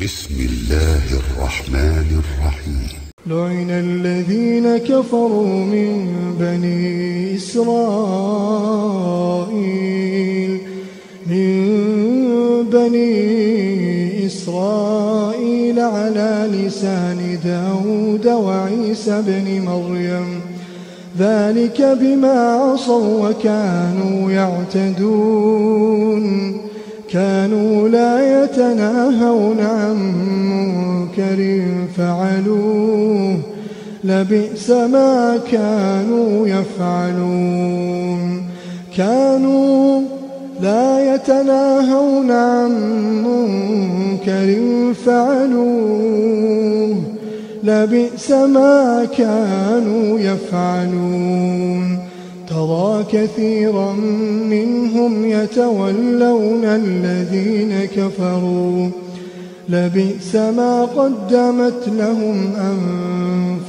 بسم الله الرحمن الرحيم. لعن الذين كفروا من بني إسرائيل على لسان داود وعيسى بن مريم، ذلك بما عصوا وكانوا يعتدون. كانوا لا يتناهون عن منكر فعلوه، لبئس ما كانوا يفعلون. كانوا لا يتناهون عن منكر فعلوه، لبئس ما كانوا يفعلون. ترى كثيرا منهم يتولون الذين كفروا، لبئس ما قدمت لهم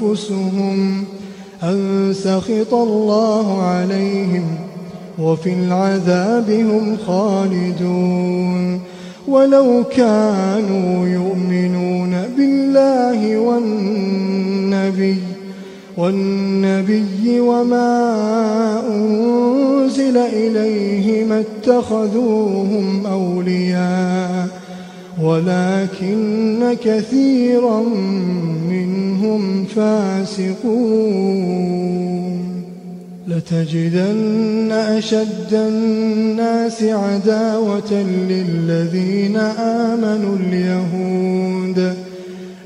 أنفسهم، أن سخط الله عليهم وفي العذاب هم خالدون. ولو كانوا يؤمنون بالله والنبي وما أنزل إليه ما اتخذوهم أولياء ولكن كثيرا منهم فاسقون. لتجدن أشد الناس عداوة للذين آمنوا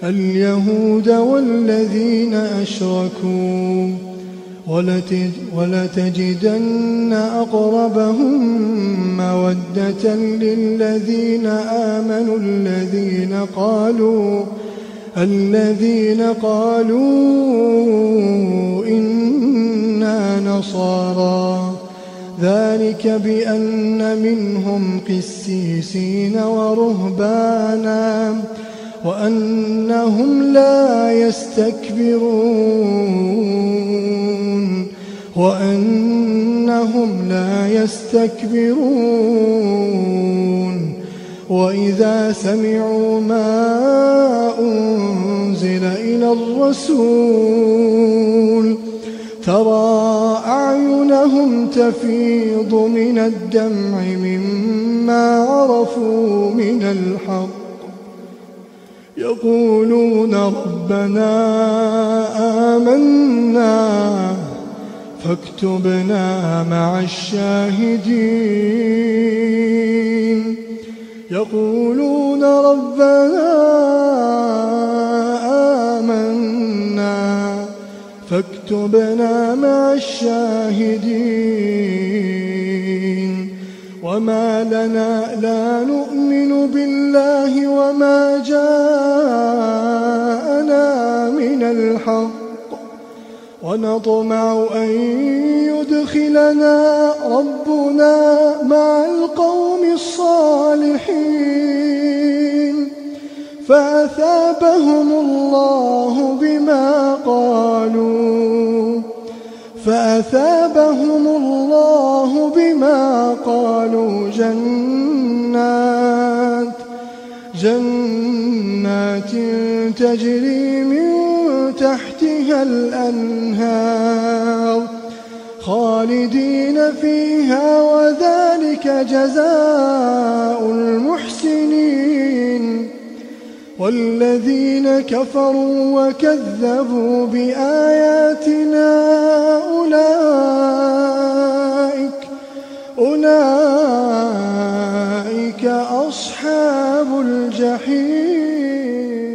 اليهود والذين أشركوا، ولتجدن أقربهم مودة للذين آمنوا الذين قالوا إنا نصارى، ذلك بأن منهم قسيسين ورهبانا وأنهم لا يستكبرون وإذا سمعوا ما أنزل إلى الرسول ترى أعينهم تفيض من الدمع مما عرفوا من الحق، يقولون ربنا آمنا فاكتبنا مع الشاهدين. يقولون ربنا آمنا فاكتبنا مع الشاهدين. وما لنا لا نؤمن بالله وما جاءنا من الحق ونطمع أن يدخلنا ربنا مع القوم الصالحين، فأثابهم الله بما قالوا جنات تجري من تحتها الأنهار خالدين فيها، وذلك جزاء المحسنين. والذين كفروا وكذبوا بآياتنا أولئك أصحاب الجحيم.